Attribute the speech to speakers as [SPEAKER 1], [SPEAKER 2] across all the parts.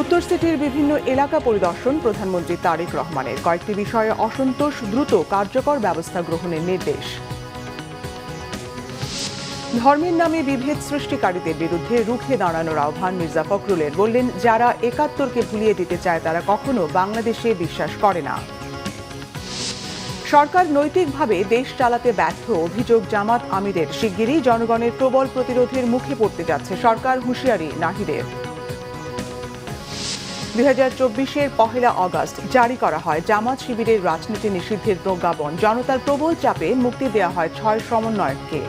[SPEAKER 1] উত্তর সিটির বিভিন্ন এলাকা পরিদর্শন প্রধানমন্ত্রী তারেক রহমানের। কয়েকটি বিষয়ে অসন্তোষ দ্রুত কার্যকর ব্যবস্থা গ্রহণের নির্দেশ। ধর্মের নামে বিভেদ সৃষ্টিকারীদের বিরুদ্ধে রুখে দাঁড়ানোর আহ্বান মির্জা ফখরুলের। বললেন, যারা ৭১কে ভুলিয়ে দিতে চায় তারা কখনো বাংলাদেশে বিশ্বাস করে না। সরকার নৈতিকভাবে দেশ চালাতে ব্যর্থ, অভিযোগ জামাত আমিরের। শিগগিরই জনগণের প্রবল প্রতিরোধের মুখে পড়তে যাচ্ছে সরকার, হুঁশিয়ারি নাহিদের। ২০২৪-এর ১ আগস্ট জারি করা হয় জামাত শিবিরের রাজনীতি নিষিদ্ধের প্রজ্ঞাপন। জনতার প্রবল চাপে মুক্তি দেওয়া হয় ৬ সমন্বয়ককে।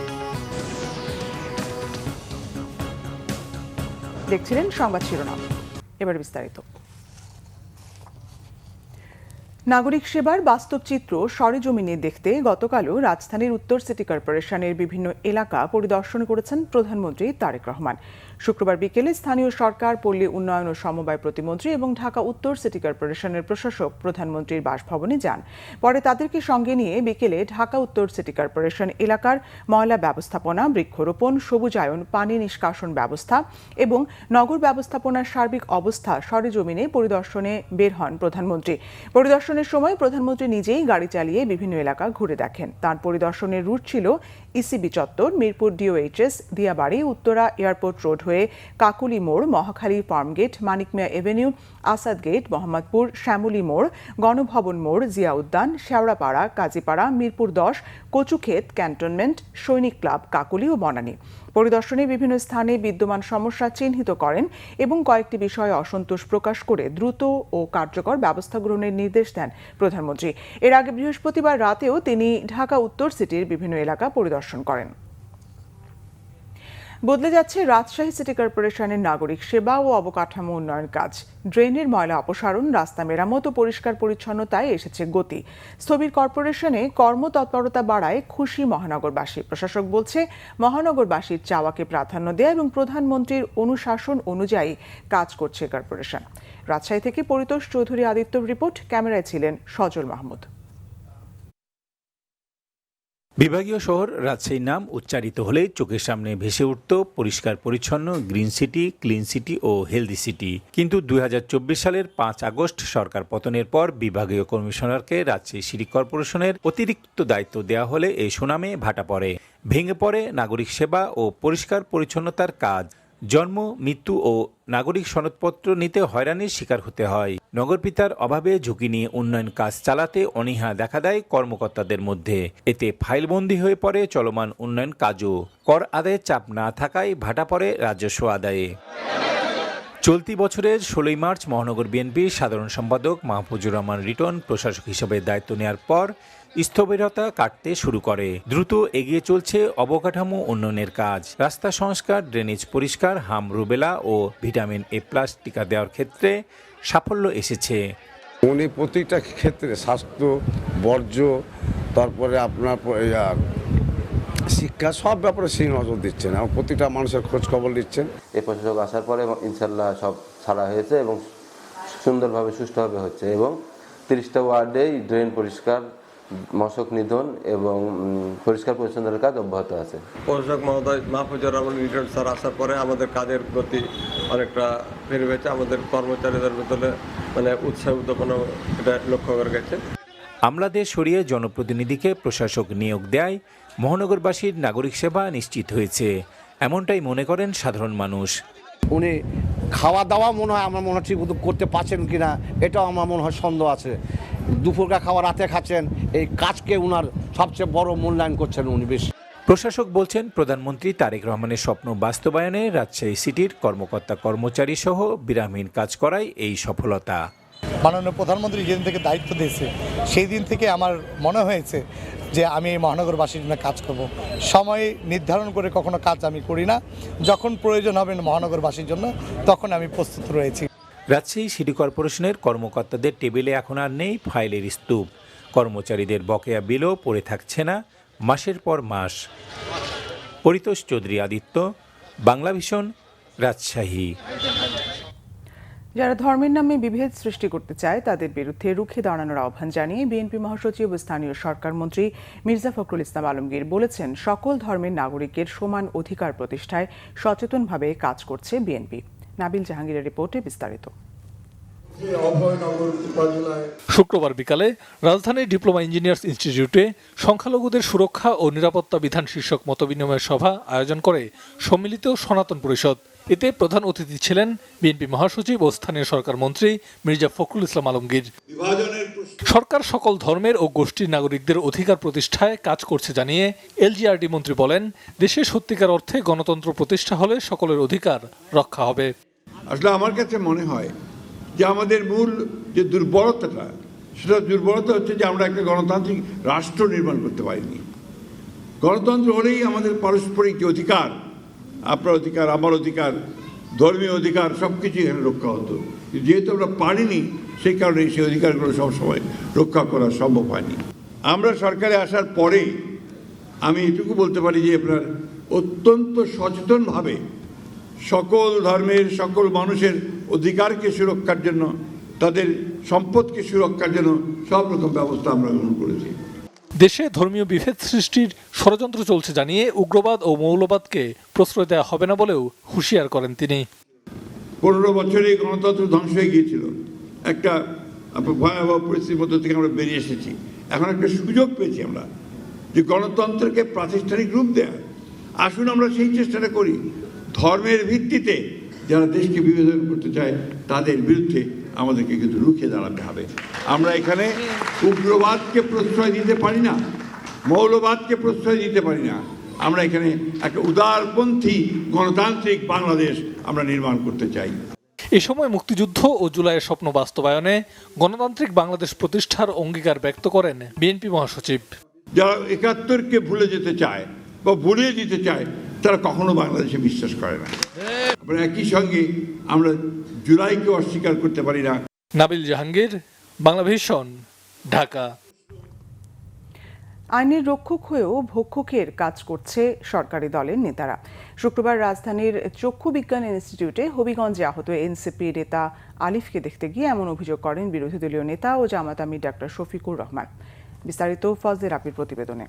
[SPEAKER 1] দেখছিলেন সংবাদ শিরোনাম, এবার বিস্তারিত। নাগরিক সেবার বাস্তব চিত্র সরেজমিনে দেখতে গতকালও রাজধানীর উত্তর সিটি কর্পোরেশনের বিভিন্ন এলাকা পরিদর্শন করেছেন প্রধানমন্ত্রী তারেক রহমান। শুক্রবার বিকেলে স্থানীয় সরকার, পল্লী উন্নয়ন ও সমবায় প্রতিমন্ত্রী এবং ঢাকা উত্তর সিটি কর্পোরেশনের প্রশাসক প্রধানমন্ত্রীর বাসভবনে যান। পরে তাদেরকে সঙ্গে নিয়ে বিকেলে ঢাকা উত্তর সিটি কর্পোরেশন এলাকার ময়লা ব্যবস্থাপনা, বৃক্ষরোপণ, সবুজায়ন, পানি নিষ্কাশন ব্যবস্থা এবং নগর ব্যবস্থাপনার সার্বিক অবস্থা সরেজমিনে পরিদর্শনে বের হন প্রধানমন্ত্রী। পরিদর্শনের সময় প্রধানমন্ত্রী নিজেই গাড়ি চালিয়ে বিভিন্ন এলাকা ঘুরে দেখেন। তার পরিদর্শনের রুট ছিল ইসিবি চত্বর, Mirpur DOHS, Diabari, Uttara airport road হয়ে কাকুলি মোড়, মহাখালী ফার্মগেট, মানিক মিয়া এভিনিউ, আসাদ গেট, মোহাম্মদপুর, শ্যামলী মোড়, গণভবন মোড়, জিয়া উদ্যান, শেওড়াপাড়া, কাজীপাড়া, মিরপুর ১০, কচুক্ষেত, ক্যান্টনমেন্ট, সৈনিক ক্লাব, কাকুলি ও বনানী। পরিদর্শনে বিভিন্ন স্থানে বিদ্যমান সমস্যা চিহ্নিত করেন এবং কয়েকটি বিষয়ে অসন্তোষ প্রকাশ করে দ্রুত ও কার্যকর ব্যবস্থা গ্রহণের নির্দেশ দেন প্রধানমন্ত্রী। এর আগে বৃহস্পতিবার রাতেও তিনি ঢাকা উত্তর সিটির বিভিন্ন এলাকা পরিদর্শন করেন। বদলে যাচ্ছে রাজশাহী সিটি কর্পোরেশনের নাগরিক সেবা ও অবকাঠামো উন্নয়ন কাজ। ড্রেনের ময়লা অপসারণ, রাস্তা মেরামত ও পরিষ্কার পরিচ্ছন্নতায় এসেছে গতি। স্থবির কর্পোরেশনে কর্মতৎপরতা বাড়ায় খুশি মহানগরবাসী। প্রশাসক বলছে, মহানগরবাসীর চাওয়াকে প্রাধান্য দেয় এবং প্রধানমন্ত্রীর অনুশাসন অনুযায়ী কাজ করছে কর্পোরেশন। রাজশাহী থেকে পরিতোষ চৌধুরী আদিত্যর রিপোর্ট, ক্যামেরায় ছিলেন সজল মাহমুদ।
[SPEAKER 2] বিভাগীয় শহর রাজশাহীর নাম উচ্চারিত হলেই চোখের সামনে ভেসে উঠত পরিষ্কার পরিচ্ছন্ন গ্রিন সিটি, ক্লিন সিটি ও হেলদি সিটি। কিন্তু ২০২৪ সালের ৫ আগস্ট সরকার পতনের পর বিভাগীয় কমিশনারকে রাজশাহী সিটি কর্পোরেশনের অতিরিক্ত দায়িত্ব দেওয়া হলে এই সুনামে ভাটা পড়ে। ভেঙে পড়ে নাগরিক সেবা ও পরিষ্কার পরিচ্ছন্নতার কাজ। জন্ম, মৃত্যু ও নাগরিক সনদপত্র নিতে হয়রানির শিকার হতে হয়। নগরপিতার অভাবে ঝুঁকি নিয়ে উন্নয়ন কাজ চালাতে অনীহা দেখা দেয় কর্মকর্তাদের মধ্যে। এতে ফাইলবন্দি হয়ে পড়ে চলমান উন্নয়ন কাজও। কর আদায়ে চাপ না থাকায় ভাটা পড়ে রাজস্ব আদায়ে। চলতি বছরের ১৬ মার্চ মহানগর বিএনপির সাধারণ সম্পাদক মাহফুজুর রহমান রিটন প্রশাসক হিসেবে দায়িত্ব নেওয়ার পর স্থবিরতা কাটতে শুরু করে। দ্রুত এগিয়ে চলছে অবকাঠামো উন্নয়নের কাজ। রাস্তা সংস্কার, ড্রেনেজ পরিষ্কার, হাম, রুবেলা ও ভিটামিন এ+ টিকা দেওয়ার ক্ষেত্রে সাফল্য এসেছে।
[SPEAKER 3] উনি প্রতিটা ক্ষেত্রে স্বাস্থ্য, বর্জ্য, তারপরে আপনার শিক্ষা, সব ব্যাপারে সেই নজর দিচ্ছেন এবং প্রতিটা মানুষের খোঁজ খবর নিচ্ছেন।
[SPEAKER 4] এই প্রশাসক আসার পরে ইনশাল্লাহ সব ছাড়া হয়েছে এবং সুন্দরভাবে সুষ্ঠুভাবে হচ্ছে এবং ৩০টা ওয়ার্ডেই ড্রেন পরিষ্কার, মশক নিধন এবং পরিষ্কার পরিচ্ছন্নতার কাজ অব্যাহত আছে।
[SPEAKER 5] প্রশাসক মহোদয় মাহফুজুর রহমান রিটন স্যার আসার পরে আমাদের কাজের গতি অনেকটা ফিরে পেয়েছে। আমাদের কর্মচারীদের ভিতরে উৎসাহ উদ্দীপনা এটা লক্ষ্য করে গেছে।
[SPEAKER 2] আমলাদের সরিয়ে জনপ্রতিনিধিকে প্রশাসক নিয়োগ দেয় মহানগরবাসীর নাগরিক সেবা নিশ্চিত হয়েছে, এমনটাই মনে করেন সাধারণ মানুষ।
[SPEAKER 6] উনি খাওয়া দাওয়া মনে হয় আমার মনে হয় ঠিক করতে পারছেন কিনা, এটাও আমার মনে হয় সন্দেহ আছে। দুপুরকার খাওয়া রাতে খাচ্ছেন, এই কাজকে উনার সবচেয়ে বড় মূল্যায়ন করছেন উনি বেশি।
[SPEAKER 2] প্রশাসক বলছেন, প্রধানমন্ত্রী তারেক রহমানের স্বপ্ন বাস্তবায়নে রাজশাহী সিটির কর্মকর্তা কর্মচারী সহ বিরামহীন কাজ করাই এই সফলতা।
[SPEAKER 7] মাননীয় প্রধানমন্ত্রী যেদিন থেকে দায়িত্ব দিয়েছে সেই দিন থেকে আমার মনে হয়েছে যে আমি মহানগরবাসীর জন্য কাজ করব। সময় নির্ধারণ করে কখনো কাজ আমি করি না, যখন প্রয়োজন হবে মহানগরবাসীর জন্য তখন আমি প্রস্তুত রয়েছি।
[SPEAKER 2] রাজশাহী সিটি কর্পোরেশনের কর্মকর্তাদের টেবিলে এখন আর নেই ফাইলের স্তূপ। কর্মচারীদের বকেয়া বিলও পড়ে থাকছে না মাসের পর মাস। পরিতোষ চৌধুরী আদিত্য, বাংলাভিশন, রাজশাহী।
[SPEAKER 1] যারা ধর্মের নামে বিভেদ সৃষ্টি করতে চায় তাদের বিরুদ্ধে রুখে দাঁড়ানোর আহ্বান জানিয়ে বিএনপি মহাসচিব ও স্থানীয় সরকার মন্ত্রী মির্জা ফখরুল ইসলাম আলমগীর বলেছেন, সকল ধর্মের নাগরিকের সমান অধিকার প্রতিষ্ঠায় সচেতনভাবে কাজ করছে বিএনপি। নাবিল জাহাঙ্গীরের রিপোর্টে বিস্তারিত।
[SPEAKER 8] শুক্রবার বিকালে রাজধানীর ডিপ্লোমা ইঞ্জিনিয়ার্স ইনস্টিটিউটে সংখ্যালঘুদের সুরক্ষা ও নিরাপত্তা বিধান শীর্ষক মতবিনিময় সভা আয়োজন করে সম্মিলিত সনাতন পরিষদ। এতে প্রধান অতিথি ছিলেন বিএনপি মহাসচিব ও স্থানীয় সরকার মন্ত্রী মির্জা ফখরুল ইসলাম আলমগীর। সরকার সকল ধর্মের ও গোষ্ঠীর নাগরিকদের অধিকার প্রতিষ্ঠায় কাজ করছে জানিয়ে এলজিআরডি মন্ত্রী বলেন, দেশে সত্যিকার অর্থে গণতন্ত্র প্রতিষ্ঠা হলে সকলের অধিকার রক্ষা হবে।
[SPEAKER 9] আসলে আমার কাছে মনে হয় যে আমাদের মূল যে দুর্বলতাটা, সেটা দুর্বলতা হচ্ছে যে আমরা একটা গণতান্ত্রিক রাষ্ট্র নির্মাণ করতে পারিনি। গণতন্ত্র হলেই আমাদের পারস্পরিক যে অধিকার, আপনার অধিকার, আমার অধিকার, ধর্মীয় অধিকার, সব কিছুই এখানে রক্ষা হতো। যেহেতু আমরা পারিনি, সেই কারণে সেই অধিকারগুলো সবসময় রক্ষা করা সম্ভব হয়নি। আমরা সরকারে আসার পরে আমি এটুকু বলতে পারি যে আপনার অত্যন্ত সচেতনভাবে সকল ধর্মের সকল মানুষের অধিকারকে সুরক্ষার জন্য, তাদের সম্পদকে সুরক্ষার জন্য সব রকম ব্যবস্থা আমরা গ্রহণ করেছি।
[SPEAKER 8] দেশে ধর্মীয় বিভেদ সৃষ্টির ষড়যন্ত্র চলছে জানিয়ে উগ্রবাদ ও মৌলবাদকে প্রশ্রয় দেওয়া হবে না বলেও হুঁশিয়ার করেন তিনি।
[SPEAKER 9] 15 বছরে গণতন্ত্র ধ্বংস হয়ে গিয়েছিল, একটা ভয়াবহ পরিস্থিতির মধ্যে থেকে আমরা বেরিয়ে এসেছি। এখন একটা সুযোগ পেয়েছি আমরা যে গণতন্ত্রকে প্রাতিষ্ঠানিক রূপ দেয়া। আসুন আমরা সেই চেষ্টাটা করি। ধর্মের ভিত্তিতে যারা দেশকে বিভাজন করতে চায় তাদের বিরুদ্ধে আমাদেরকে কিন্তু রুখে দাঁড়াতে হবে। আমরা এখানে উগ্রবাদকে প্রশ্রয় দিতে পারি না, মৌলবাদকে প্রশ্রয় দিতে পারি না। আমরা এখানে একটা উদারপন্থী গণতান্ত্রিক বাংলাদেশ আমরা নির্মাণ করতে চাই।
[SPEAKER 8] এ সময় মুক্তিযুদ্ধ ও জুলাইয়ের স্বপ্ন বাস্তবায়নে গণতান্ত্রিক বাংলাদেশ প্রতিষ্ঠার অঙ্গীকার ব্যক্ত করেন বিএনপি মহাসচিব।
[SPEAKER 9] যারা 71কে ভুলে যেতে চায় বা ভুলিয়ে দিতে চায়, তারা কখনো বাংলাদেশে বিশ্বাস করে না। একই সঙ্গে আমরা জুলাইকে অস্বীকার করতে পারি না।
[SPEAKER 8] নাবিল জাহাঙ্গীর, বাংলাভিশন, ঢাকা।
[SPEAKER 1] আইনের রক্ষক হয়েও ভক্ষকের কাজ করছে সরকারি দলের নেতারা। শুক্রবার রাজধানীর চক্ষু বিজ্ঞান ইনস্টিটিউটে হবিগঞ্জে আহত এনসিপি নেতা আলিফকে দেখতে গিয়ে এমন অভিযোগ করেন বিরোধী দলীয় নেতা ও জামাত আমির ডাক্তার শফিকুর রহমান। বিস্তারিত ফজলে রাব্বির প্রতিবেদনে।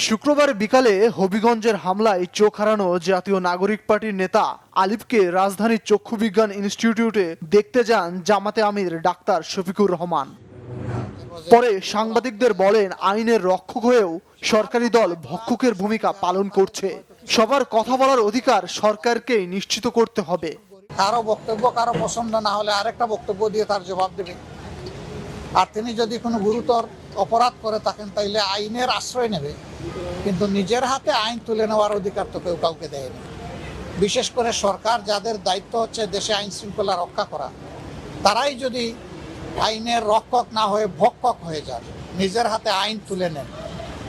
[SPEAKER 10] শুক্রবার বিকালে হবিগঞ্জের হামলায় চোখ হারানো জাতীয় নাগরিক পার্টির নেতা আলিফকে রাজধানীর চক্ষু বিজ্ঞান ইনস্টিটিউটে দেখতে যান জামাতে আমির ডাক্তার শফিকুর রহমান। পরে সাংবাদিকদের বলেন, আইনের রক্ষক হয়েও সরকারি দল ভক্ষকের ভূমিকা পালন করছে। সবার কথা বলার অধিকার সরকারকে নিশ্চিত করতে হবে।
[SPEAKER 11] কারো বক্তব্য কারো পছন্দ না হলে আরেকটা বক্তব্য দিয়ে তার জবাব দেবে। আর তিনি যদি কোনো গুরুতর অপরাধ করে থাকেন তাইলে আইনের আশ্রয় নেবে, কিন্তু নিজের হাতে আইন তুলে নেওয়ার অধিকার তো কেউ কাউকে দেয়নি। বিশেষ করে সরকার, যাদের দায়িত্ব হচ্ছে দেশে আইন শৃঙ্খলা রক্ষা করা, তারাই যদি আইনের রক্ষক না হয়ে ভক্ষক হয়ে যান, নিজের হাতে আইন তুলে নেন,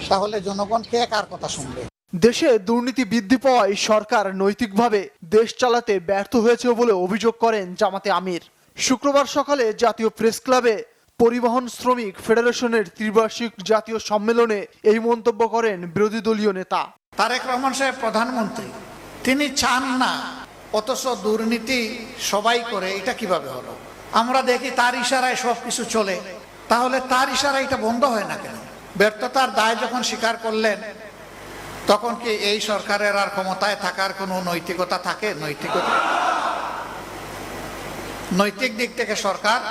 [SPEAKER 11] তাহলে জনগণ কে কার কথা শুনবে?
[SPEAKER 10] দেশে দুর্নীতি বৃদ্ধি পাওয়ায় সরকার নৈতিকভাবে দেশ চালাতে ব্যর্থ হয়েছে বলে অভিযোগ করেন জামাতে আমির। শুক্রবার সকালে জাতীয় প্রেস ক্লাবে পরিবহন শ্রমিক ফেডারেশনের ত্রিবার্ষিক জাতীয় সম্মেলনে এই মন্তব্য করেন বিরোধী দলীয় নেতা
[SPEAKER 11] তারেক রহমান সাহেব, প্রধানমন্ত্রী। তিনি চান না, অথচ দুর্নীতি সবাই করে। এটা কিভাবে হলো? আমরা দেখি তার ইশারায় সবকিছু চলে, তাহলে তার ইশারায় এটা বন্ধ হয় না কেন? ব্যর্থতার দায় যখন স্বীকার করলেন, তখন কি এই সরকারের আর ক্ষমতায় থাকার কোনো নৈতিকতা থাকে? নৈতিক দিক থেকে সরকার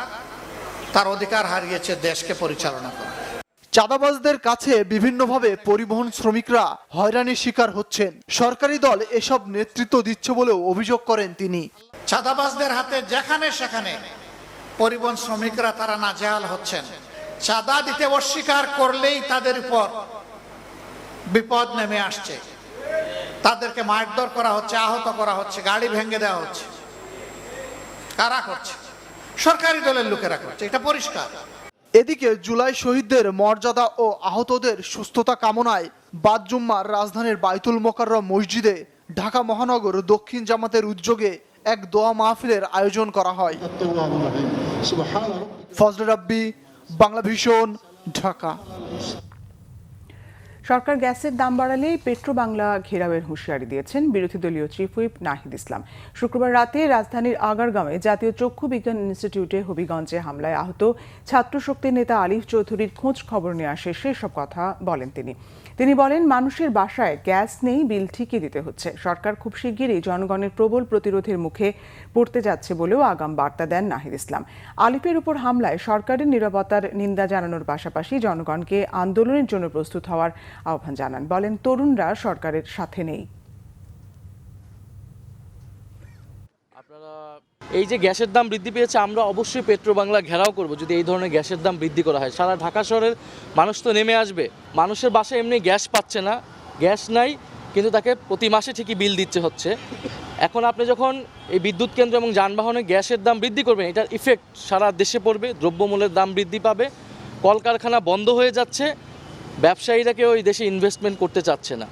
[SPEAKER 11] তার অধিকার হারিয়েছে দেশকে পরিচালনা করা।
[SPEAKER 10] চাঁদাবাজদের কাছে বিভিন্নভাবে পরিবহন শ্রমিকরা হয়রানির শিকার হচ্ছেন। সরকারি দল এসব নেতৃত্ব দিচ্ছে বলেও অভিযোগ করেন তিনি।
[SPEAKER 11] চাঁদাবাজদের হাতে যেখানে সেখানে পরিবহন শ্রমিকরা তারা নাজেহাল হচ্ছেন। চাঁদা দিতে অস্বীকার করলেই তাদের উপর বিপদ নেমে আসছে। তাদেরকে মারধর করা হচ্ছে, আহত করা হচ্ছে, গাড়ি ভেঙে দেওয়া হচ্ছে। কারা করছে? সরকারি দলের লোকেরা করছে, এটা পরিষ্কার।
[SPEAKER 10] এদিকে জুলাই শহীদদের মর্যাদা ও আহতদের সুস্থতা কামনায় বাদ জুম্মার রাজধানীর বাইতুল মোকাররম মসজিদে ঢাকা মহানগর দক্ষিণ জামাতের উদ্যোগে এক দোয়া মাহফিলের আয়োজন করা হয়। ফজলে রাব্বি, বাংলাভিশন, ঢাকা।
[SPEAKER 1] সরকার গ্যাসের দাম বাড়ালে পেট্রো বাংলা ঘেরাওয়ের হুঁশিয়ারি দিয়েছেন বিরোধী দলীয় চিফ হুইপ নাহিদ ইসলাম। শুক্রবার রাতে রাজধানীর আগারগাঁওয়ে জাতীয় চক্ষু বিজ্ঞান ইনস্টিটিউটে হবিগঞ্জে হামলায় আহত ছাত্র শক্তির নেতা আলিফ চৌধুরীর খোঁজ খবর নেওয়া শেষে এসব কথা বলেন তিনি বলেন, মানুষের বাসায় গ্যাস নেই, বিল ঠিকই দিতে হচ্ছে। সরকার খুব শিগগিরই জনগণের প্রবল প্রতিরোধের মুখে পড়তে যাচ্ছে বলেও আগাম বার্তা দেন নাহিদ ইসলাম। আলিফের উপর হামলায় সরকারের নিরাপত্তার নিন্দা জানানোর পাশাপাশি জনগণকে আন্দোলনের জন্য প্রস্তুত হওয়ার আহ্বান জানান। বলেন, তরুণরা সরকারের সাথে নেই।
[SPEAKER 12] এই যে গ্যাসের দাম বৃদ্ধি পেয়েছে, আমরা অবশ্যই পেট্রো বাংলা ঘেরাও করব যদি এই ধরনের গ্যাসের দাম বৃদ্ধি করা হয়। সারা ঢাকা শহরের মানুষ তো নেমে আসবে। মানুষের বাসায় এমনি গ্যাস পাচ্ছে না, গ্যাস নাই, কিন্তু তাকে প্রতি মাসে ঠিকই বিল দিতে হচ্ছে। এখন আপনি যখন এই বিদ্যুৎ কেন্দ্র এবং যানবাহনে গ্যাসের দাম বৃদ্ধি করবেন, এটার ইফেক্ট সারা দেশে পড়বে। দ্রব্যমূল্যের দাম বৃদ্ধি পাবে, কলকারখানা বন্ধ হয়ে যাচ্ছে, ব্যবসায়ীরা কেউ এই দেশে ইনভেস্টমেন্ট করতে চাচ্ছে না।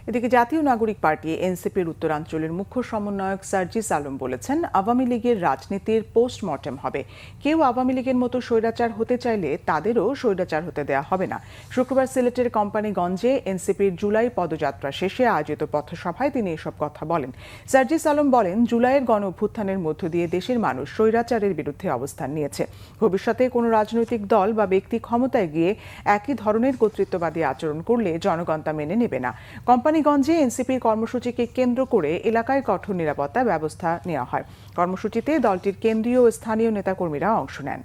[SPEAKER 1] এদিকে জাতীয় নাগরিক পার্টি এনসিপির উত্তরাঞ্চলের মুখ্য সমন্বয়ক সার্জিস আলম বলেছেন, আওয়ামী লীগের রাজনীতির পোস্টমর্টেম হবে। কেউ আওয়ামী লীগের মতো স্বৈরাচার হতে চাইলে তাদেরও স্বৈরাচার হতে দেওয়া হবে না। শুক্রবার সিলেটের কোম্পানিগঞ্জে এনসিপির জুলাই পদযাত্রা শেষে আয়োজিত পথসভায় তিনি এসব কথা বলেন। সার্জিস আলম বলেন, জুলাইয়ের গণ অভ্যুত্থানের মধ্য দিয়ে দেশের মানুষ স্বৈরাচারের বিরুদ্ধে অবস্থান নিয়েছে। ভবিষ্যতে কোনো রাজনৈতিক দল বা ব্যক্তি ক্ষমতায় গিয়ে একই ধরনের কর্তৃত্ববাদী আচরণ করলে জনগণ তা মেনে নেবে না। কোম্পানিগঞ্জে এনসিপির কর্মসূচিকে কেন্দ্র করে এলাকায় কঠোর নিরাপত্তা ব্যবস্থা নেওয়া হয়। কর্মসূচিতে দলটির কেন্দ্রীয় ও স্থানীয় নেতাকর্মীরা অংশ নেন।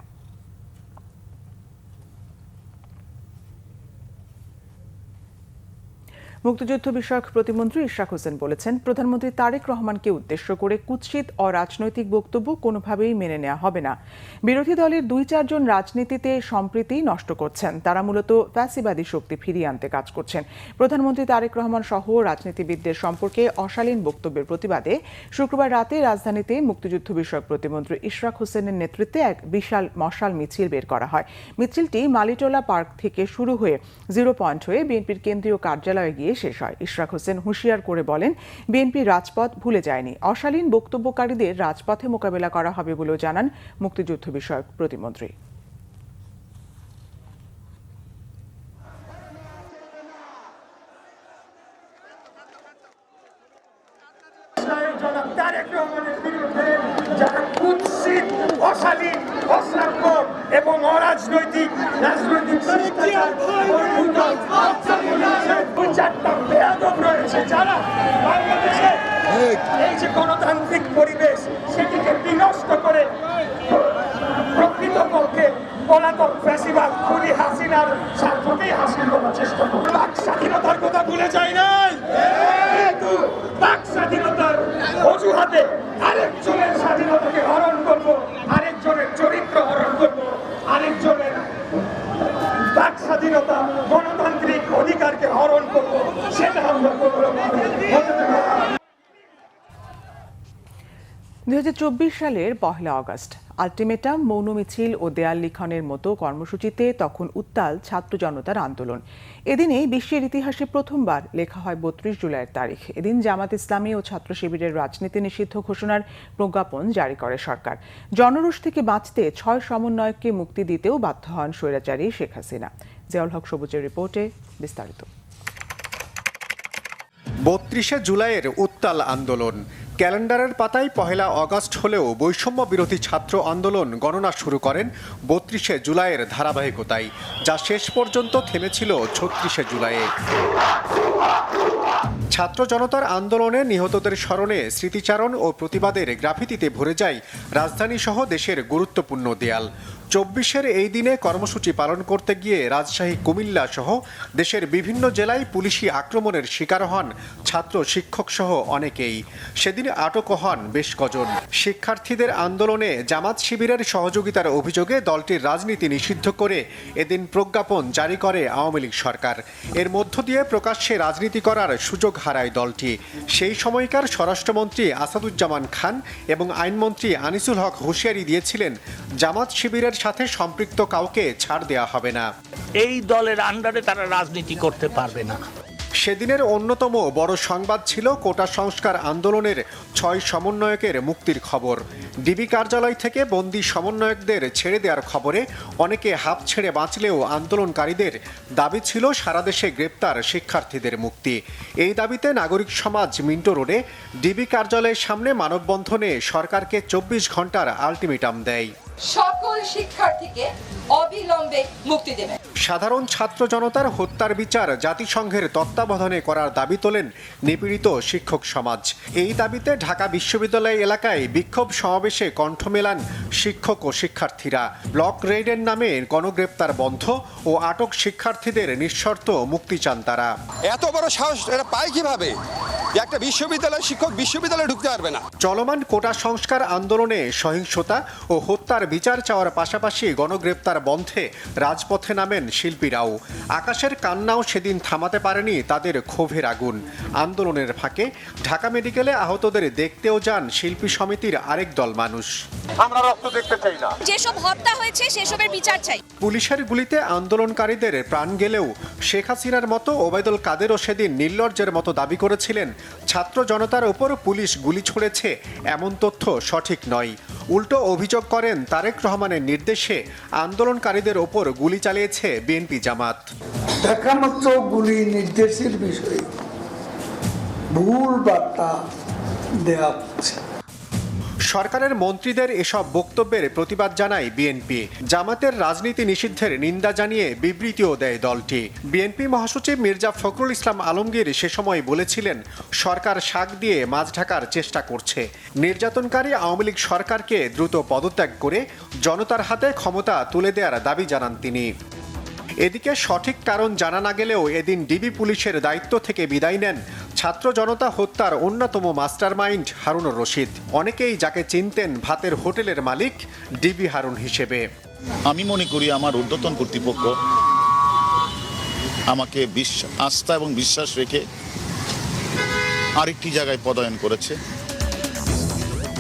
[SPEAKER 1] মুক্তিযুদ্ধ বিষয়ক প্রতিমন্ত্রী ইশরাক হোসেন বলেছেন, প্রধানমন্ত্রী তারেক রহমানকে উদ্দেশ্য করে কুৎসিত অরাজনৈতিক বক্তব্য কোনোভাবেই মেনে নেওয়া হবে না। বিরোধী দলের 2-4 জন রাজনীতিতে সম্প্রীতি নষ্ট করছেন। তারা মূলত ফ্যাসিবাদী শক্তি ফিরিয়ে আনতে কাজ করছেন। প্রধানমন্ত্রী তারেক রহমান সহ রাজনীতিবিদদের সম্পর্কে অশালীন বক্তব্যের প্রতিবাদে শুক্রবার রাতে রাজধানীতে মুক্তিযুদ্ধ বিষয়ক প্রতিমন্ত্রী ইশরাক হোসেনের নেতৃত্বে এক বিশাল মশাল মিছিল বের করা হয়। মিছিলটি মালিটোলা পার্ক থেকে শুরু হয়ে 0 পয়েন্ট হয়ে বিএনপির কেন্দ্রীয় কার্যালয়ে গিয়ে শেষ হয়। ইশরাক হোসেন হুঁশিয়ার করে বলেন, বিএনপি রাজপথ ভুলে যায়নি। অশালীন বক্তব্যকারীদের রাজপথে মোকাবেলা করা হবে বলেও জানান মুক্তিযুদ্ধ বিষয়ক প্রতিমন্ত্রী।
[SPEAKER 13] এবং অরাজনৈতিক রাজনৈতিক রয়েছে, যারা বাংলাদেশে এই যে গণতান্ত্রিক পরিবেশ সেটিকে বিনষ্ট করে প্রকৃতপক্ষে পলাতক ফ্যাসিবাদ খুনি হাসিনার স্বার্থকেই হাসিল করার চেষ্টা করে। বাক স্বাধীনতার কথা ভুলে যায় নাই, কিন্তু বাক স্বাধীনতার অজুহাতে আরেকজনের স্বাধীনতাকে হরণ করব, আরেকজনের চরিত্র হরণ করব, আরেকজনের বাক স্বাধীনতা গণতান্ত্রিক অধিকারকে হরণ করব, সেটা আমরা কোনোরকমভাবে হতে দেব না।
[SPEAKER 1] 2024 সালের 1 আগস্ট আলটিমেটাম, মৌন মিছিল ও দেয়াল লিখনের মতো কর্মসূচিতে তখন উত্তাল ছাত্র জনতার আন্দোলন। এদিনেই বিশ্বের ইতিহাসে প্রথমবার লেখা হয় 32 জুলাইয়ের তারিখ। এদিন জামাত ইসলামী ও ছাত্র শিবিরের রাজনীতি নিষিদ্ধ ঘোষণার প্রজ্ঞাপন জারি করে সরকার। জনরোষ থেকে বাঁচতে 6 সমন্বয়ককে মুক্তি দিতেও বাধ্য হন স্বৈরাচারী শেখ হাসিনা। জিয়াউল হক সবুজের রিপোর্টে বিস্তারিত।
[SPEAKER 14] 32 জুলাইয়ের উত্তাল আন্দোলন। ক্যালেন্ডারের পাতায় 1 আগস্ট হলেও বৈষম্য বিরোধী ছাত্র আন্দোলন গণনা শুরু করেন 32 জুলাইয়ের ধারাবাহিকতায়, যা শেষ পর্যন্ত থেমেছিল 36 জুলাইয়ে। ছাত্র জনতার আন্দোলনে নিহতদের স্মরণে স্মৃতিচারণ ও প্রতিবাদের গ্রাফিতিতে ভরে যায় রাজধানী সহ দেশের গুরুত্বপূর্ণ দেয়াল। 24-এর এই দিনে কর্মসূচি পালন করতে গিয়ে রাজশাহী, কুমিল্লা সহ দেশের বিভিন্ন জেলায় পুলিশি আক্রমণের শিকার হন ছাত্র, শিক্ষক সহ অনেকেই। সেদিন আটকও হন বেশ কজন। শিক্ষার্থীদের আন্দোলনে জামাত শিবিরের সহযোগিতার অভিযোগে দলটির রাজনীতি নিষিদ্ধ করে এদিন প্রজ্ঞাপন জারি করে আওয়ামী লীগ সরকার। এর মধ্য দিয়ে প্রকাশ্যে রাজনীতি করার সুযোগ হারায় দলটি। সেই সময়কার স্বরাষ্ট্রমন্ত্রী আসাদুজ্জামান খান এবং আইনমন্ত্রী আনিসুল হক হুঁশিয়ারি দিয়েছিলেন, জামাত শিবিরের সাথে সম্পৃক্ত কাউকে ছাড় দেওয়া হবে না।
[SPEAKER 15] এই দলের আন্ডারে তারা রাজনীতি করতে পারবে না।
[SPEAKER 14] সেদিনের অন্যতম বড় সংবাদ ছিল কোটা সংস্কার আন্দোলনের 6 সমন্বয়কের মুক্তির খবর। ডিবি কার্যালয় থেকে বন্দী সমন্বয়কদের ছেড়ে দেওয়ার খবরে অনেকে হাঁপ ছেড়ে বাঁচলেও আন্দোলনকারীদের দাবি ছিল সারা দেশে গ্রেপ্তার শিক্ষার্থীদের মুক্তি। এই দাবিতে নাগরিক সমাজ মিন্টো রোডে ডিবি কার্যালয়ের সামনে মানববন্ধনে সরকারকে 24 ঘন্টার আলটিমেটাম দেয়।
[SPEAKER 15] সকল শিক্ষার্থীকে অবিলম্বে মুক্তি দেবে।
[SPEAKER 14] সাধারণ ছাত্র জনতার হত্যার বিচার জাতিসংঘের তত্ত্বাবধানে করার দাবি তোলেন নিপীড়িত শিক্ষক সমাজ। এই দাবিতে ঢাকা বিশ্ববিদ্যালয় এলাকায় বিক্ষোভ সমাবেশে কণ্ঠ মেলান শিক্ষক ও শিক্ষার্থীরা। ব্লক রেডের নামে গণগ্রেপ্তার বন্ধ ও আটক শিক্ষার্থীদের নিঃশর্ত মুক্তি চান তারা।
[SPEAKER 16] এত বড় সাহস এটা পায় কিভাবে? একটা বিশ্ববিদ্যালয়ের শিক্ষক বিশ্ববিদ্যালয়ে ঢুকতে পারবে না।
[SPEAKER 14] চলমান কোটা সংস্কার আন্দোলনে সহিংসতা ও হত্যার বিচার চাওয়ার পাশাপাশি গণগ্রেপ্তার বন্ধে রাজপথে নামেন শিল্পীরাও। আকাশের কান্নাও সেদিন থামাতে পারেনি তাদের ক্ষোভের আগুন। আন্দোলনের ফাঁকে ঢাকা মেডিকেলে আহতদের দেখতেও যান শিল্পী সমিতির আরেক দল মানুষ।
[SPEAKER 16] আমরা রক্ত দেখতে চাই না।
[SPEAKER 15] যেসব হত্যা হয়েছে সেসবের বিচার চাই।
[SPEAKER 14] পুলিশের গুলিতে আন্দোলনকারীদের প্রাণ গেলেও শেখ হাসিনার মতো ওবায়দুল কাদেরও সেদিন নির্লজ্জের মতো দাবি করেছিলেন ছাত্র জনতার ওপর পুলিশ গুলি ছুড়েছে এমন তথ্য সঠিক নয়। উল্টো অভিযোগ করেন তারেক রহমানের নির্দেশে আন্দোলনকারীদের ওপর গুলি চালিয়েছে বিএনপি জামাত।
[SPEAKER 17] দেখামাত্র গুলি নির্দেশের বিষয়ে ভুল বার্তা দেওয়া হচ্ছে।
[SPEAKER 14] সরকারের মন্ত্রীদের এসব বক্তব্যের প্রতিবাদ জানায় বিএনপি। জামাতের রাজনীতি নিষিদ্ধের নিন্দা জানিয়ে বিবৃতিও দেয় দলটি। বিএনপি মহাসচিব মির্জা ফখরুল ইসলাম আলমগীর সে সময় বলেছিলেন, সরকার শাক দিয়ে মাছ ঢাকার চেষ্টা করছে। নির্যাতনকারী আওয়ামী লীগ সরকারকে দ্রুত পদত্যাগ করে জনতার হাতে ক্ষমতা তুলে দেওয়ার দাবি জানান তিনি। এদিকে সঠিক কারণ জানা না গেলেও এদিন ডিবি পুলিশের দায়িত্ব থেকে বিদায় নেন ছাত্র জনতা হত্যার অন্যতম মাস্টারমাইন্ড হারুনুর রশিদ। অনেকেই যাকে চিনতেন ভাতের হোটেলের মালিক ডিবি হারুন হিসেবে।
[SPEAKER 18] আমি মনে করি আমার ঊর্ধ্বতন কর্তৃপক্ষ আমাকে আস্থা এবং বিশ্বাস রেখে আরেকটি জায়গায় পদায়ন করেছে।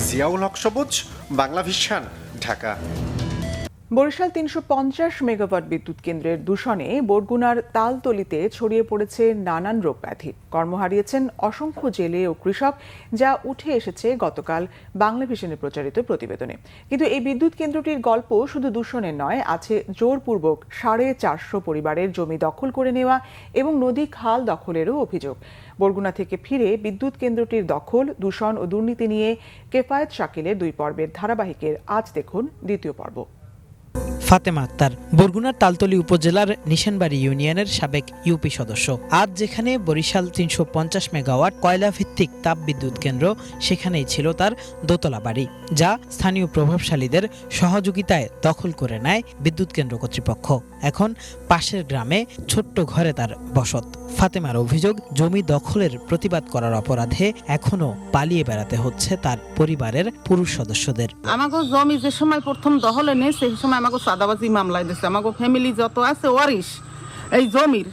[SPEAKER 14] জিয়াউল হক সবুজ, বাংলা ভিশন, ঢাকা।
[SPEAKER 1] বরিশাল ৩৫০ মেগাওয়াট বিদ্যুৎ কেন্দ্রের দূষণে বরগুনার তালতলিতে ছড়িয়ে পড়েছে নানান রোগ ব্যাধি। কর্ম হারিয়েছেন অসংখ্য জেলে ও কৃষক, যা উঠে এসেছে গতকাল বাংলা ভিশনে প্রচারিত প্রতিবেদনে। কিন্তু এই বিদ্যুৎ কেন্দ্রটির গল্প শুধু দূষণের নয়, আছে জোরপূর্বক 450 পরিবারের জমি দখল করে নেওয়া এবং নদী খাল দখলেরও অভিযোগ। বরগুনা থেকে ফিরে বিদ্যুৎ কেন্দ্রটির দখল, দূষণ ও দুর্নীতি নিয়ে কেফায়েত শাকিলের 2 পর্বের ধারাবাহিকের আজ দেখুন দ্বিতীয় পর্ব।
[SPEAKER 19] ফাতেমা আক্তার বরগুনার তালতলি উপজেলার নিশানবাড়ি ইউনিয়নের সাবেক ইউপি সদস্য। আজ যেখানে বরিশাল 350 মেগাওয়াট কয়লা ভিত্তিক তাপ বিদ্যুৎ কেন্দ্র, সেখানেই ছিল তার দোতলা বাড়ি, যা স্থানীয় প্রভাবশালীদের সহযোগিতায় দখল করে নেয় বিদ্যুৎ কেন্দ্র কর্তৃপক্ষ। এখন পাশের গ্রামে ছোট্ট ঘরে তার বসত। ফাতেমার অভিযোগ, জমি দখলের প্রতিবাদ করার অপরাধে এখনো পালিয়ে বেড়াতে হচ্ছে তার পরিবারের পুরুষ সদস্যদের।
[SPEAKER 20] আমাকে জমি যে সময় প্রথম দখলে নেই, সেই সময় আমাকে সাদাবাজি মামলায় দিচ্ছে। আমাকে ফ্যামিলি যত আছে ওয়ারিশ এই জমির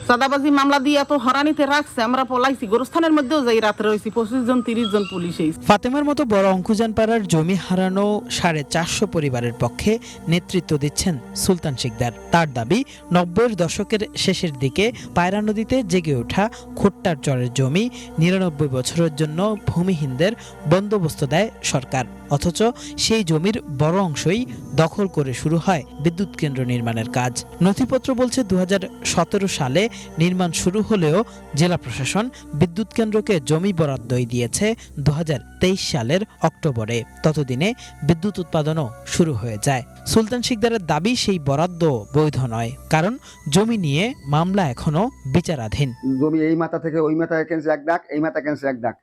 [SPEAKER 20] সাদাবাজি মামলা দিয়ে এত হরানিতে রাখছে, আমরা পলাইছি। গোরস্থানের মধ্যেও যাই রাতে রয়েছি, 25 জন 30 জন পুলিশ।
[SPEAKER 19] ফাতেমার মতো বড় অঙ্কুজান পাড়ার জমি হারানো 450 পরিবারের পক্ষে নেতৃত্ব দিচ্ছেন সুলতান শিকদার। তার দাবি, 90-এর দশকের শেষের দিকে পায়রা নদীতে জেগে ওঠা খোট্টার চরের জমি 99 বছরের জন্য ভূমিহীনদের বন্দোবস্ত দেয় সরকার, অথচ সেই জমির বড় অংশই দখল করে শুরু হয় বিদ্যুৎ কেন্দ্র নির্মাণের কাজ। নথিপত্র বলছে 2017 সালে নির্মাণ শুরু হলেও জেলা প্রশাসন বিদ্যুৎ কেন্দ্রকে জমি বরাদ্দই দিয়েছে 2023 সালের অক্টোবরে। ততদিনে বিদ্যুৎ উৎপাদনও শুরু হয়ে যায়। সুলতান শিকদারের দাবি, সেই বরাদ্দ বৈধ নয়, কারণ জমি নিয়ে মামলা এখনো বিচারাধীন।
[SPEAKER 21] জমি এই মাথা থেকে ওই মাথায় কেনছে এক ডাক, এই মাথা কেনছে এক ডাক,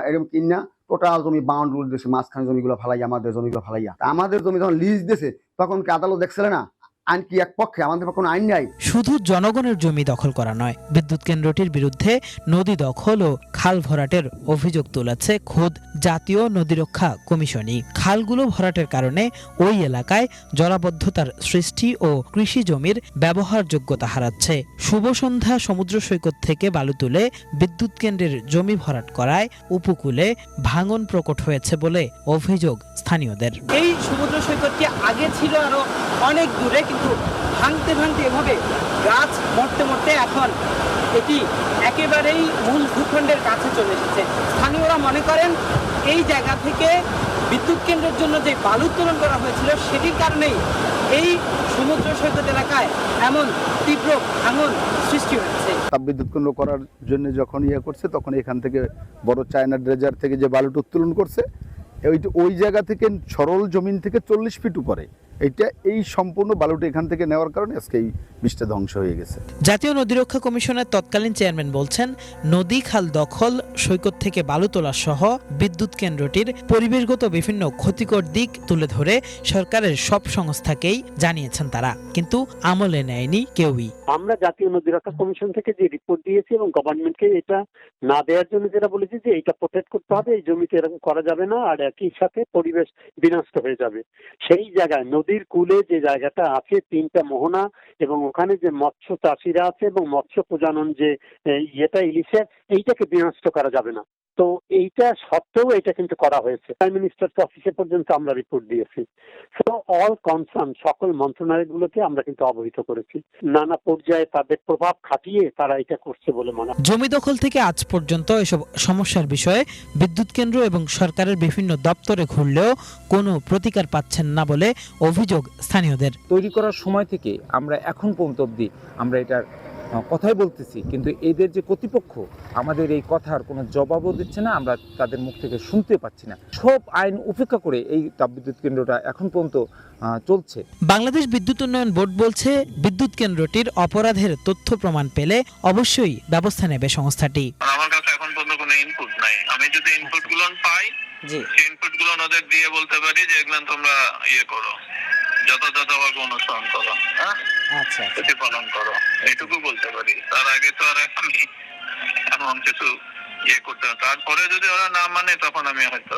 [SPEAKER 21] এরকম কিনা টোটাল জমি বাউন্ডারি দিয়েছে, মাঝখানে জমিগুলো ফালাইয়া, আমাদের জমিগুলো ফালাইয়া। আমাদের জমি যখন লিজ দিয়েছে তখন কি আদালত দেখছিল না আইন কি এক পক্ষে? আমাদের কোনো আইন নাই।
[SPEAKER 19] শুধু জনগণের জমি দখল করা নয়, বিদ্যুৎ কেন্দ্রটির বিরুদ্ধে নদী দখল ও খাল ভরাটের অভিযোগ তুলেছে খোদ জাতীয় নদী রক্ষা কমিশনই। খালগুলো ভরাটের কারণে ওই এলাকায় জলাবদ্ধতার সৃষ্টি ও কৃষি জমির ব্যবহারযোগ্যতা হারাচ্ছে। শুভ সন্ধ্যা সমুদ্র সৈকত থেকে বালু তুলে বিদ্যুৎ কেন্দ্রের জমি ভরাট করায় উপকূলে ভাঙন প্রকট হয়েছে বলে অভিযোগ স্থানীয়দের।
[SPEAKER 22] এই সমুদ্র সৈকতটি আগে ছিল আরো অনেক দূরে, কিন্তু ভাঙতে ভাঙতে এভাবে গাছ মরতে মরতে এখন এটি একেবারেই মূল ভূখণ্ডের কাছে চলে এসেছে। স্থানীয়রা মনে করেন এই জায়গা থেকে বিদ্যুৎ কেন্দ্রের জন্য যে বালু উত্তোলন করা হয়েছিল সেটির কারণেই এই সমুদ্র সৈকত এলাকায় এমন তীব্র ভাঙন সৃষ্টি হয়েছে।
[SPEAKER 3] তাপবিদ্যুৎ কেন্দ্র করার জন্য যখন করছে তখন এখান থেকে বড় চায়না ড্রেজার থেকে যে বালুটা উত্তোলন করছে ওই জায়গা থেকে সরল জমিন থেকে 40 ফিট উপরে এই সম্পূর্ণ বালুটা এখান থেকে নেওয়ার কারণে আজকে এই বীজটা ধ্বংস হয়ে গেছে।
[SPEAKER 19] জাতীয় নদী রক্ষা কমিশনের তৎকালীন চেয়ারম্যান বলছেন, নদী খাল দখল, সৈকত থেকে বালু তোলা সহ বিদ্যুৎ কেন্দ্রটির পরিবেশগত বিভিন্ন ক্ষতিকর দিক তুলে ধরে সরকারের সব সংস্থাকেই জানিয়েছেন তারা, কিন্তু আমলে নেয়নি কেউই।
[SPEAKER 4] আমরা জাতীয় নদী রক্ষা কমিশন থেকে যে রিপোর্ট দিয়েছি এবং গভর্নমেন্টকে এটা না দেওয়ার জন্য যেটা বলেছি যে এটা প্রোটেক্ট করতে হবে, এই জমিতে এরকম করা যাবে না, আর একই সাথে পরিবেশ বিনষ্ট হয়ে যাবে। সেই জায়গায় নদীর কূলে যে জায়গাটা আছে 3টা মোহনা এবং ওখানে যে মৎস্য চাষিরা আছে এবং মৎস্য প্রজনন যে ইলিশের, এইটাকে বিনষ্ট করা যাবে না। তো এইটা সত্ত্বেও এটা কিন্তু করা হয়েছে। প্রাইম মিনিস্টার অফিসে পর্যন্ত আমরা রিপোর্ট দিয়েছি। সো অল কনসার্ন সকল মন্ত্রণালয়গুলোকে আমরা কিন্তু অবহিত করেছি। নানা পর্যায়ে তাদের প্রভাব খাটিয়ে তারা এটা করছে বলে মনে হয়।
[SPEAKER 19] জমি দখল থেকে আজ পর্যন্ত এসব সমস্যার বিষয়ে বিদ্যুৎ কেন্দ্র এবং সরকারের বিভিন্ন দপ্তরে ঘুরলেও কোনো প্রতিকার পাচ্ছেন না বলে অভিযোগ স্থানীয়দের।
[SPEAKER 23] তৈরি করার সময় থেকে আমরা এখন পর্যন্ত অবধি আমরা এটার কথাই বলতেছি, কিন্তু এদের যে কর্তৃপক্ষ আমাদের এই কথার কোনো জবাবও দিচ্ছে না, আমরা তাদের মুখ থেকে শুনতে পাচ্ছি না। সব আইন উপেক্ষা করে এই তাপবিদ্যুৎ কেন্দ্রটা এখন পর্যন্ত চলছে।
[SPEAKER 19] বাংলাদেশ বিদ্যুৎ উন্নয়ন বোর্ড বলছে, বিদ্যুৎ কেন্দ্রটির অপরাধের তথ্য প্রমাণ পেলে অবশ্যই ব্যবস্থা নেবে সংস্থাটি।
[SPEAKER 24] আমার কাছে এখন পর্যন্ত কোনো ইনপুট নাই। আমি যদি ইনপুট গুলো পাই, সেই ইনপুট গুলো ওদের দিয়ে বলতে পারি যে এগুলো তোমরা করো, যথাযথভাবে অনুসরণ করো, প্রতিপালন করো, এইটুকু বলতে পারি। তার আগে তো আর আমি এমন কিছু করতে হবে। তারপরে যদি ওরা না মানে তখন আমি হয়তো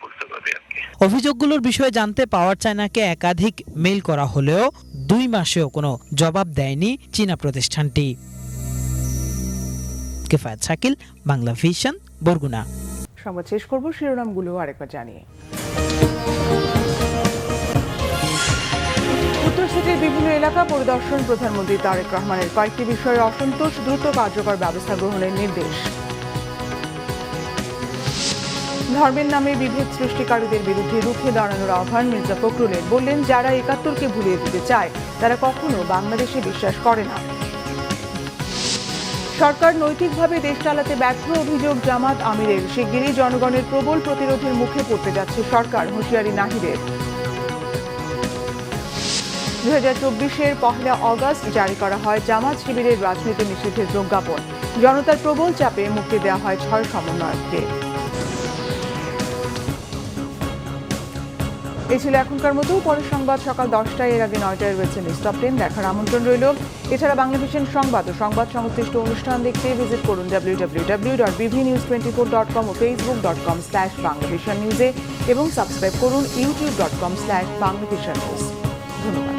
[SPEAKER 24] করতে পারি আর কি।
[SPEAKER 19] অভিযোগগুলোর বিষয়ে জানতে পাওয়ার চায়নাকে একাধিক মেইল করা হলেও 2 মাসেও কোনো জবাব দেয়নি চীনা প্রতিষ্ঠানটি। কিফায়েত শাকিল, বাংলা ভিশন, বরগুনা।
[SPEAKER 1] সংবাদ শেষ করব শিরোনামগুলো আরেকবার জানিয়ে। উত্তর সিটির বিভিন্ন এলাকা পরিদর্শন প্রধানমন্ত্রী তারেক রহমানের, কয়েকটি বিষয়ে অসন্তোষ, দ্রুত কার্যকর ব্যবস্থা গ্রহণের নির্দেশ। ধর্মের নামে বিভেদ সৃষ্টিকারীদের বিরুদ্ধে রুখে দাঁড়ানোর আহ্বান মির্জা ফখরুলের, বললেন যারা ৭১কে ভুলিয়ে দিতে চায় তারা কখনো বাংলাদেশে বিশ্বাস করে না। সরকার নৈতিকভাবে দেশ চালাতে ব্যর্থ, অভিযোগ জামাত আমিরের, শিগগিরই জনগণের প্রবল প্রতিরোধের মুখে পড়তে যাচ্ছে সরকার, হুঁশিয়ারি নাহিদের। 2024-এর 1 অগস্ট জারি করা হয় জামাত শিবিরের রাজনীতি নিষিদ্ধের প্রজ্ঞাপন, জনতার প্রবল চাপে মুক্তি দেওয়া হয় 6 সমন্বয়ককে। এই ছিল এখনকার মতো। পরের সংবাদ সকাল 10টায়, এর আগে 9টায় রয়েছে নিউজ টপ 10 দেখার আমন্ত্রণ রইল। এছাড়া বাংলা ভিশন সংবাদ ও সংবাদ সংশ্লিষ্ট অনুষ্ঠান দেখতে ভিজিট করুন www.bvnews24.com ও facebook.com/banglavishnewse এবং সাবস্ক্রাইব করুন youtube.com/banglavishnnews। ধন্যবাদ।